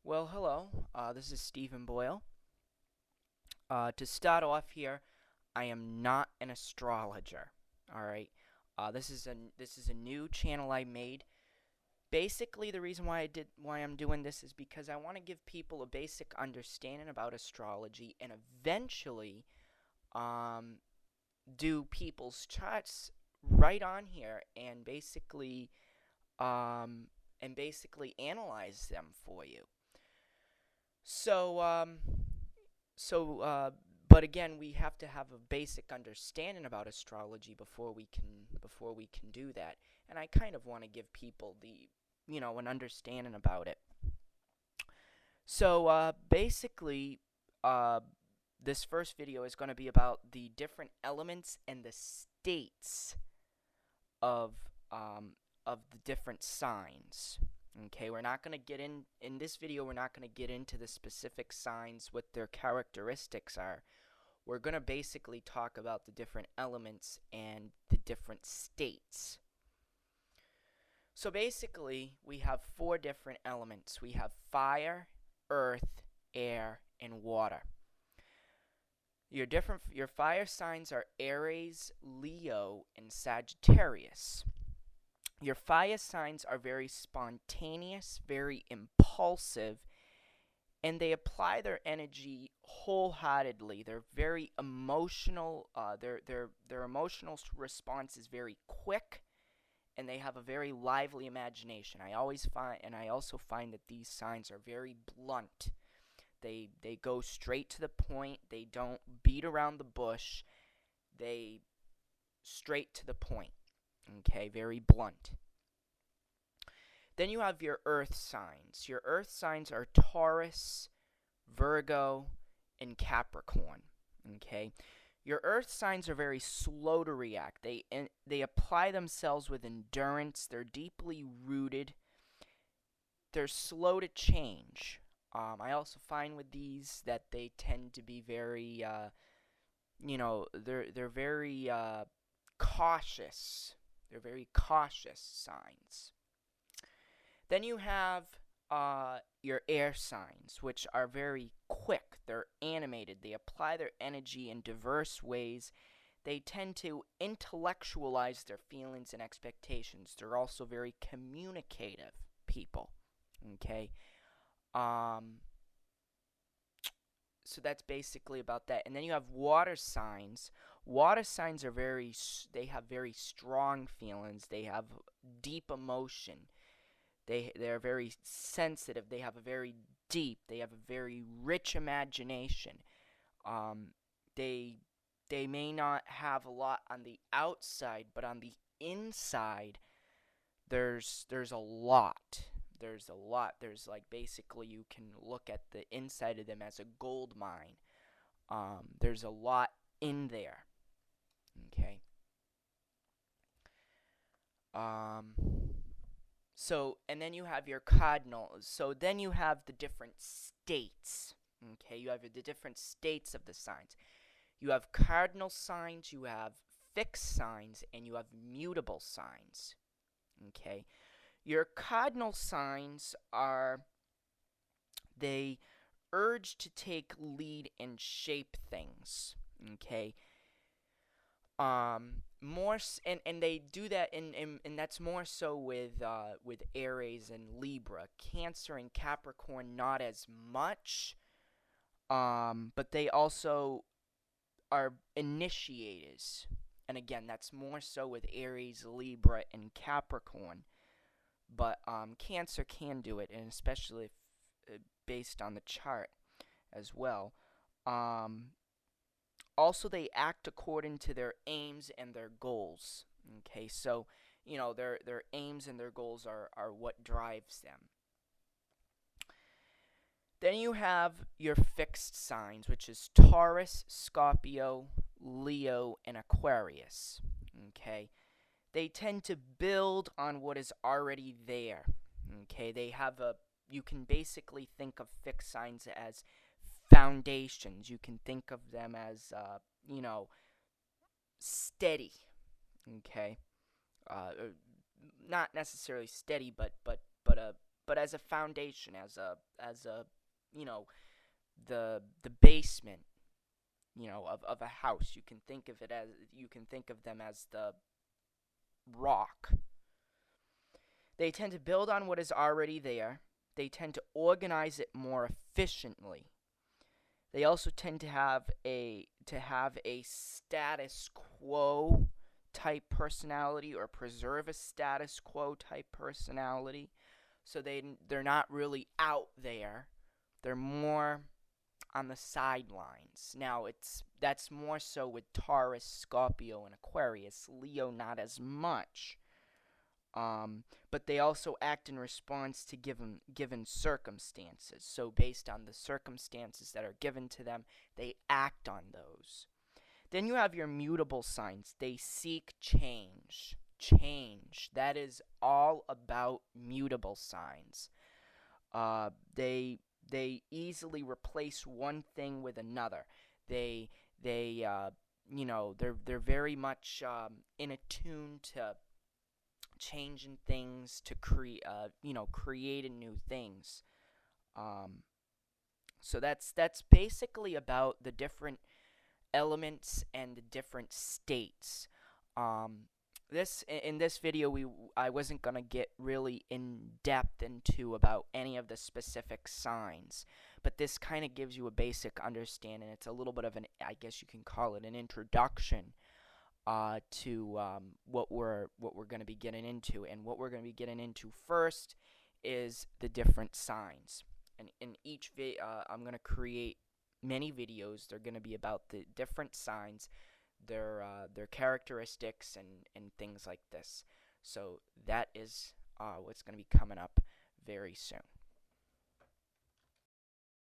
Well, hello. This is Stephen Boyle. To start off here, I am not an astrologer. All right. This is a new channel I made. Basically, the reason why I'm doing this is because I want to give people a basic understanding about astrology and eventually um, do people's charts right on here um, and basically analyze them for you. So um, So, but again, we have to have a basic understanding about astrology before we can do that. And I kind of want to give people an understanding about it. So, basically, uh, this first video is going to be about the different elements and the states of um, of the different signs. Okay, we're not going to get in this video. We're not going to get into the specific signs, what their characteristics are. We're going to basically talk about the different elements and the different states. So basically, we have four different elements. We have fire, earth, air, and water. Your fire signs are Aries, Leo, and Sagittarius. Your fire signs are very spontaneous, very impulsive, and they apply their energy wholeheartedly. They're very emotional. Their emotional response is very quick, and they have a very lively imagination. I also find that these signs are very blunt. They go straight to the point. They don't beat around the bush. They straight to the point. Okay, very blunt. Then you have your earth signs. Your earth signs are Taurus, Virgo, and Capricorn. Okay? Your earth signs are very slow to react. They apply themselves with endurance. They're deeply rooted. They're slow to change. I also find with these that they tend to be very they're very cautious. They're very cautious signs. Then you have your air signs, which are very quick. They're animated. They apply their energy in diverse ways. They tend to intellectualize their feelings and expectations. They're also very communicative people. Okay? Um, so that's basically about that. And then you have water signs. Water signs they have very strong feelings. They have deep emotion. They're very sensitive. They have a very deep. They have a very rich imagination. Um, they they may not have a lot on the outside, but on the inside, there's a lot. There's a lot. There's like basically you can look at the inside of them as a gold mine. There's a lot in there. Okay. Um, and then you have your cardinals. So then you have the different states. Okay, you have the different states of the signs. You have cardinal signs, you have fixed signs, and you have mutable signs. Okay, your cardinal signs they urge to take lead and shape things. Okay, more and they do that and that's more so with Aries and Libra. Cancer and Capricorn not as much, but they also are initiators, and again that's more so with Aries, Libra, and Capricorn. But Cancer can do it, and especially if, based on the chart as well. um Also, they act according to their aims and their goals. Okay, so their aims and their goals are what drives them. Then you have your fixed signs, which is Taurus, Scorpio, Leo, and Aquarius. Okay, they tend to build on what is already there. Okay, you can basically think of fixed signs as foundations. You can think of them as, steady. Okay, not necessarily steady, but but as a foundation, as a you know, the basement, of a house. You can think of them as the rock. They tend to build on what is already there. They tend to organize it more efficiently. They also tend to have a status quo type personality, or preserve a status quo type personality. So they're not really out there. They're more on the sidelines. Now that's more so with Taurus, Scorpio, and Aquarius. Leo not as much. But they also act in response to given circumstances. So based on the circumstances that are given to them, they act on those. Then you have your mutable signs. They seek change. Change. That is all about mutable signs. They easily replace one thing with another. They're very much in attune to changing things, to creating new things. So that's basically about the different elements and the different states. In this video, I wasn't gonna get really in depth into about any of the specific signs, but this kind of gives you a basic understanding. It's a little bit of an, I guess you can call it, an introduction to what we're going to be getting into. And what we're going to be getting into first is the different signs. And in each I'm going to create many videos. They're going to be about the different signs, their characteristics, and things like this. So that is what's going to be coming up very soon.